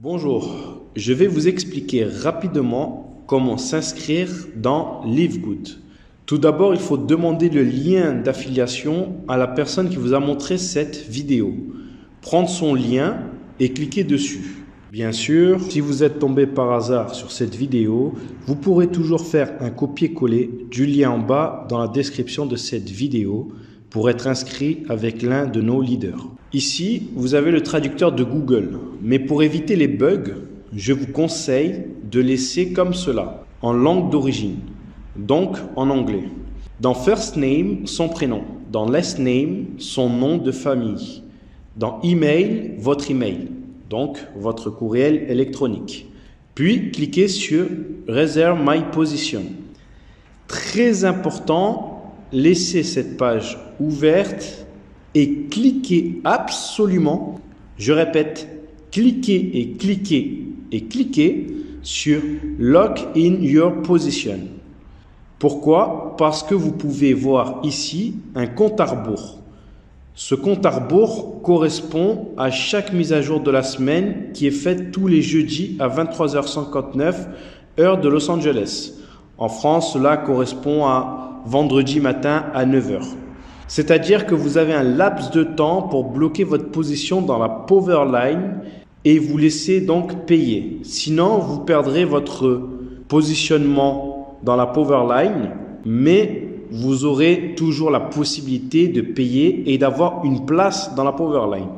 Bonjour, je vais vous expliquer rapidement comment s'inscrire dans Livegood. Tout d'abord, il faut demander le lien d'affiliation à la personne qui vous a montré cette vidéo. Prendre son lien et cliquer dessus. Bien sûr, si vous êtes tombé par hasard sur cette vidéo, vous pourrez toujours faire un copier-coller du lien en bas dans la description de cette vidéo pour être inscrit avec l'un de nos leaders. Ici, vous avez le traducteur de Google, mais pour éviter les bugs, je vous conseille de laisser comme cela, en langue d'origine, donc en anglais. Dans First Name, son prénom. Dans Last Name, son nom de famille. Dans Email, votre email, donc votre courriel électronique. Puis, cliquez sur Reserve My Position. Très important, laissez cette page ouverte et cliquez absolument, je répète, cliquez et cliquez et cliquez sur Lock in your position. Pourquoi? Parce que vous pouvez voir ici un compte à rebours. Ce compte à rebours correspond à chaque mise à jour de la semaine qui est faite tous les jeudis à 23h59 heure de Los Angeles. En France, cela correspond à vendredi matin à 9h. C'est-à-dire que vous avez un laps de temps pour bloquer votre position dans la Powerline et vous laisser donc payer. Sinon, vous perdrez votre positionnement dans la Powerline, mais vous aurez toujours la possibilité de payer et d'avoir une place dans la Powerline.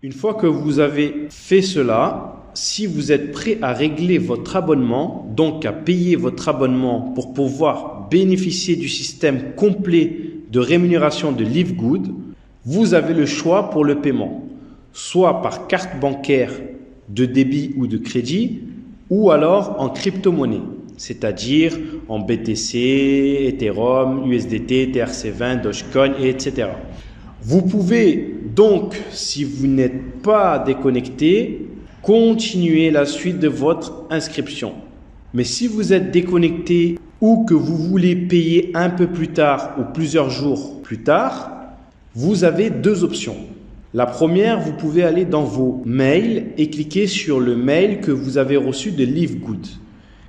Une fois que vous avez fait cela, si vous êtes prêt à régler votre abonnement, donc à payer votre abonnement pour pouvoir bénéficier du système complet de rémunération de Livegood, vous avez le choix pour le paiement, soit par carte bancaire de débit ou de crédit, ou alors en crypto-monnaie, c'est-à-dire en BTC, Ethereum, USDT, TRC20, Dogecoin, etc. Vous pouvez donc, si vous n'êtes pas déconnecté, continuer la suite de votre inscription. Mais si vous êtes déconnecté ou que vous voulez payer un peu plus tard ou plusieurs jours plus tard, vous avez deux options. La première, vous pouvez aller dans vos mails et cliquer sur le mail que vous avez reçu de Livegood.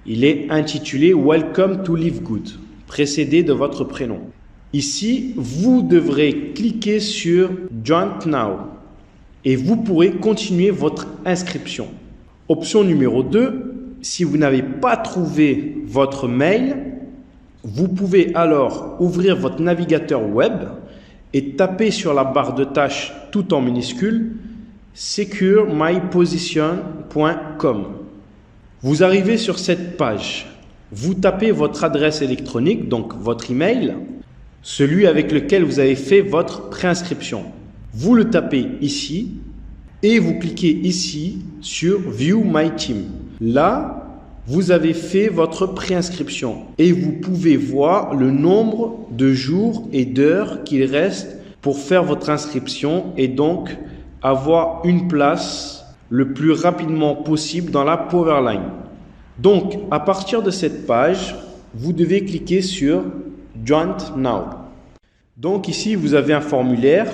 Il est intitulé Welcome to Livegood, précédé de votre prénom. Ici, vous devrez cliquer sur Join Now et vous pourrez continuer votre inscription. Option numéro 2, si vous n'avez pas trouvé votre mail, vous pouvez alors ouvrir votre navigateur web et taper sur la barre de tâches tout en minuscule securemyposition.com. Vous arrivez sur cette page. Vous tapez votre adresse électronique, donc votre email, celui avec lequel vous avez fait votre préinscription. Vous le tapez ici et vous cliquez ici sur View My Team. Là, vous avez fait votre préinscription et vous pouvez voir le nombre de jours et d'heures qu'il reste pour faire votre inscription et donc avoir une place le plus rapidement possible dans la Powerline. Donc, à partir de cette page, vous devez cliquer sur Join Now. Donc ici, vous avez un formulaire.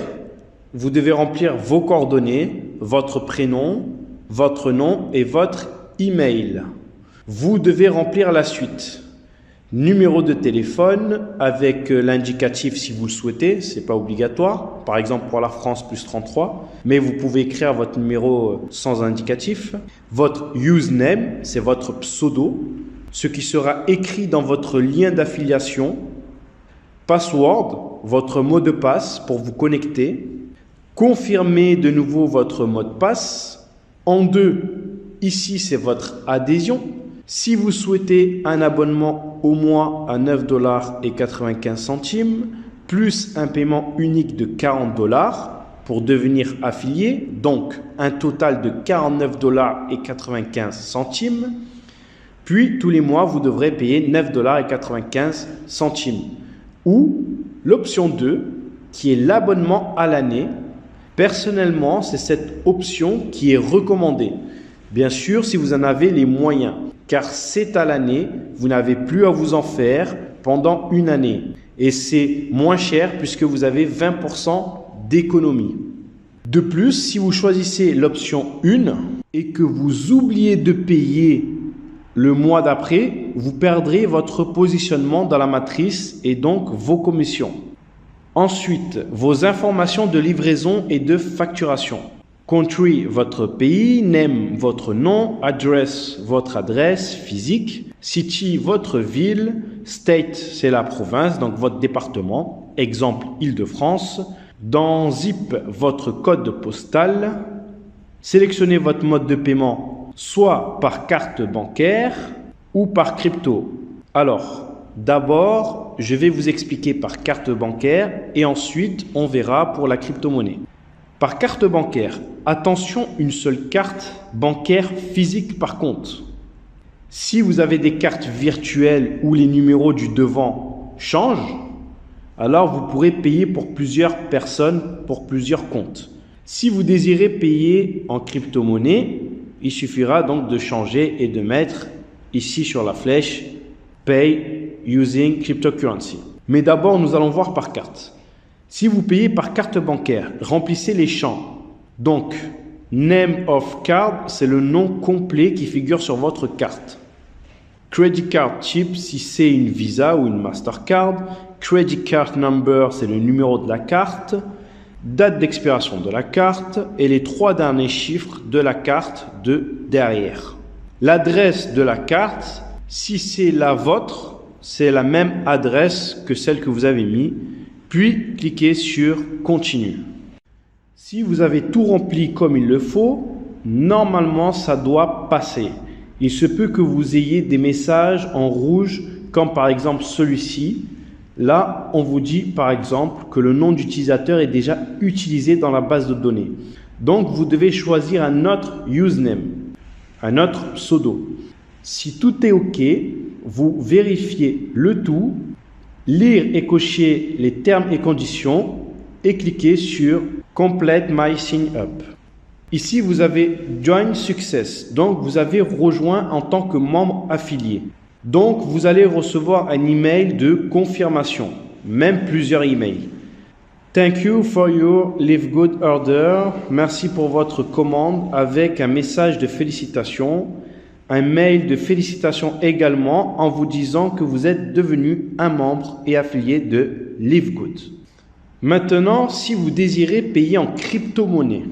Vous devez remplir vos coordonnées, votre prénom, votre nom et votre email. Vous devez remplir la suite. Numéro de téléphone avec l'indicatif si vous le souhaitez, ce n'est pas obligatoire. Par exemple pour la France plus 33, mais vous pouvez écrire votre numéro sans indicatif. Votre username, c'est votre pseudo, ce qui sera écrit dans votre lien d'affiliation. Password, votre mot de passe pour vous connecter. Confirmez de nouveau votre mot de passe. En 2, ici c'est votre adhésion. Si vous souhaitez un abonnement au mois à 9,95 $, plus un paiement unique de 40 $ pour devenir affilié, donc un total de 49,95 $, puis tous les mois vous devrez payer 9,95 $. Ou l'option 2, qui est l'abonnement à l'année. Personnellement, c'est cette option qui est recommandée. Bien sûr, si vous en avez les moyens, car c'est à l'année, vous n'avez plus à vous en faire pendant une année. Et c'est moins cher puisque vous avez 20% d'économie. De plus, si vous choisissez l'option 1, et que vous oubliez de payer le mois d'après, vous perdrez votre positionnement dans la matrice et donc vos commissions. Ensuite, vos informations de livraison et de facturation. Country, votre pays, name, votre nom, address, votre adresse physique, city, votre ville, state, c'est la province, donc votre département, exemple Île-de-France. Dans zip, votre code postal. Sélectionnez votre mode de paiement, soit par carte bancaire ou par crypto. Alors, d'abord, je vais vous expliquer par carte bancaire et ensuite, on verra pour la crypto-monnaie. Par carte bancaire, attention, une seule carte bancaire physique par contre. Si vous avez des cartes virtuelles où les numéros du devant changent, alors vous pourrez payer pour plusieurs personnes, pour plusieurs comptes. Si vous désirez payer en crypto-monnaie, il suffira donc de changer et de mettre ici sur la flèche « Pay using cryptocurrency ». Mais d'abord, nous allons voir par carte. Si vous payez par carte bancaire, remplissez les champs. Donc, Name of card, c'est le nom complet qui figure sur votre carte. Credit card type, si c'est une Visa ou une Mastercard. Credit card number, c'est le numéro de la carte. Date d'expiration de la carte et les 3 derniers chiffres de la carte de derrière. L'adresse de la carte, si c'est la vôtre, c'est la même adresse que celle que vous avez mis. Puis, cliquez sur « Continue ». Si vous avez tout rempli comme il le faut, normalement, ça doit passer. Il se peut que vous ayez des messages en rouge, comme par exemple celui-ci. Là, on vous dit par exemple que le nom d'utilisateur est déjà utilisé dans la base de données. Donc, vous devez choisir un autre username, un autre pseudo. Si tout est OK, vous vérifiez le tout, lire et cocher les termes et conditions et cliquez sur « Complete my sign up ». Ici, vous avez « Join Success », donc vous avez rejoint en tant que membre affilié. Donc, vous allez recevoir un email de confirmation, même plusieurs emails. Thank you for your Live Good order. Merci pour votre commande avec un message de félicitations. Un mail de félicitations également en vous disant que vous êtes devenu un membre et affilié de Live Good. Maintenant, si vous désirez payer en crypto-monnaie,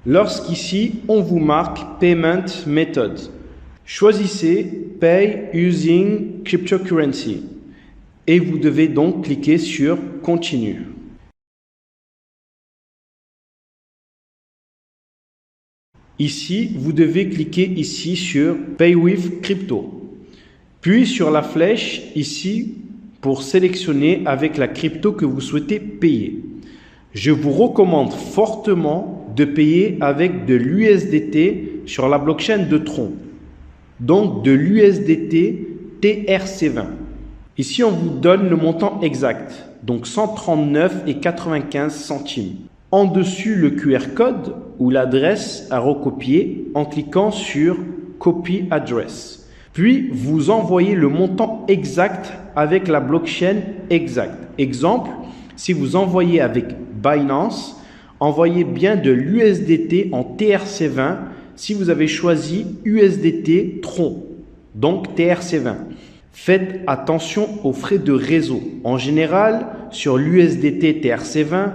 lorsqu'ici, on vous marque Payment Method. Choisissez Pay using cryptocurrency et vous devez donc cliquer sur Continue. Ici, vous devez cliquer ici sur Pay with Crypto. Puis sur la flèche ici pour sélectionner avec la crypto que vous souhaitez payer. Je vous recommande fortement de payer avec de l'USDT sur la blockchain de Tron. Donc de l'USDT TRC20. Ici, on vous donne le montant exact. Donc 139,95 centimes. En dessus, le QR code ou l'adresse à recopier en cliquant sur Copy Address. Puis, vous envoyez le montant exact avec la blockchain exacte. Exemple, si vous envoyez avec Binance, envoyez bien de l'USDT en TRC20 si vous avez choisi USDT Tron, donc TRC20. Faites attention aux frais de réseau. En général, sur l'USDT TRC20,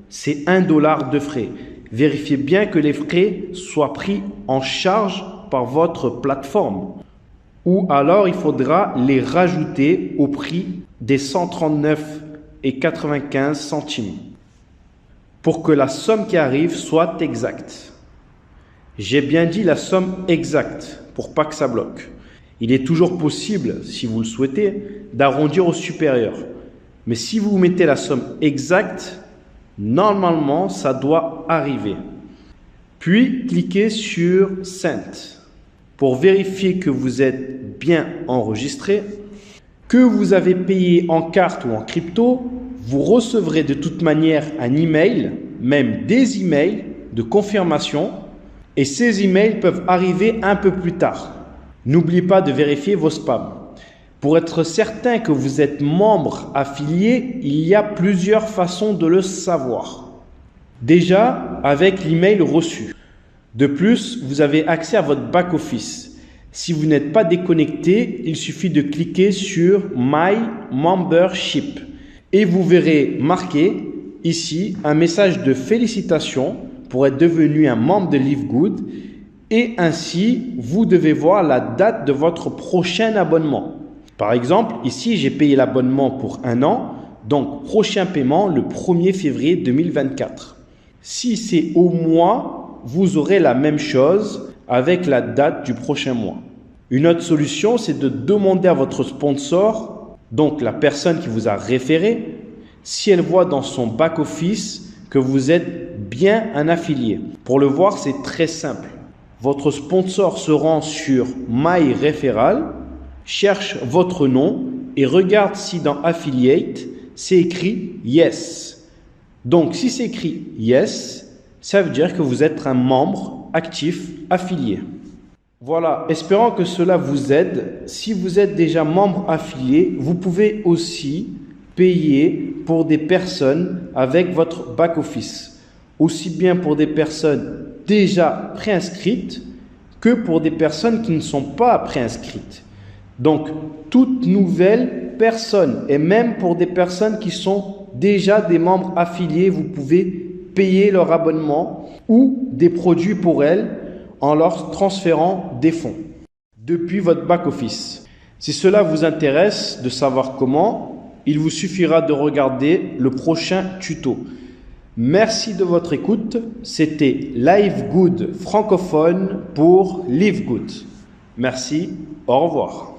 c'est $1 de frais. Vérifiez bien que les frais soient pris en charge par votre plateforme. Ou alors, il faudra les rajouter au prix des 139,95 centimes pour que la somme qui arrive soit exacte. J'ai bien dit la somme exacte pour pas que ça bloque. Il est toujours possible, si vous le souhaitez, d'arrondir au supérieur. Mais si vous mettez la somme exacte, normalement, ça doit arriver. Puis, cliquez sur « Send » pour vérifier que vous êtes bien enregistré, que vous avez payé en carte ou en crypto. Vous recevrez de toute manière un email, même des emails de confirmation. Et ces emails peuvent arriver un peu plus tard. N'oubliez pas de vérifier vos spams. Pour être certain que vous êtes membre affilié, il y a plusieurs façons de le savoir. Déjà, avec l'email reçu. De plus, vous avez accès à votre back-office. Si vous n'êtes pas déconnecté, il suffit de cliquer sur My Membership et vous verrez marqué ici un message de félicitations pour être devenu un membre de Live Good et ainsi vous devez voir la date de votre prochain abonnement. Par exemple, ici j'ai payé l'abonnement pour 1 an, donc prochain paiement le 1er février 2024. Si c'est au mois, vous aurez la même chose avec la date du prochain mois. Une autre solution, c'est de demander à votre sponsor, donc la personne qui vous a référé, si elle voit dans son back-office que vous êtes bien un affilié. Pour le voir, c'est très simple. Votre sponsor se rend sur My Referral, cherche votre nom et regarde si dans Affiliate, c'est écrit Yes. Donc, si c'est écrit Yes, ça veut dire que vous êtes un membre actif affilié. Voilà, espérant que cela vous aide. Si vous êtes déjà membre affilié, vous pouvez aussi payer pour des personnes avec votre back-office. Aussi bien pour des personnes déjà préinscrites que pour des personnes qui ne sont pas préinscrites. Donc, toute nouvelle personne et même pour des personnes qui sont déjà des membres affiliés, vous pouvez payer leur abonnement ou des produits pour elles en leur transférant des fonds depuis votre back-office. Si cela vous intéresse de savoir comment, il vous suffira de regarder le prochain tuto. Merci de votre écoute. C'était Live Good francophone pour Live Good. Merci, au revoir.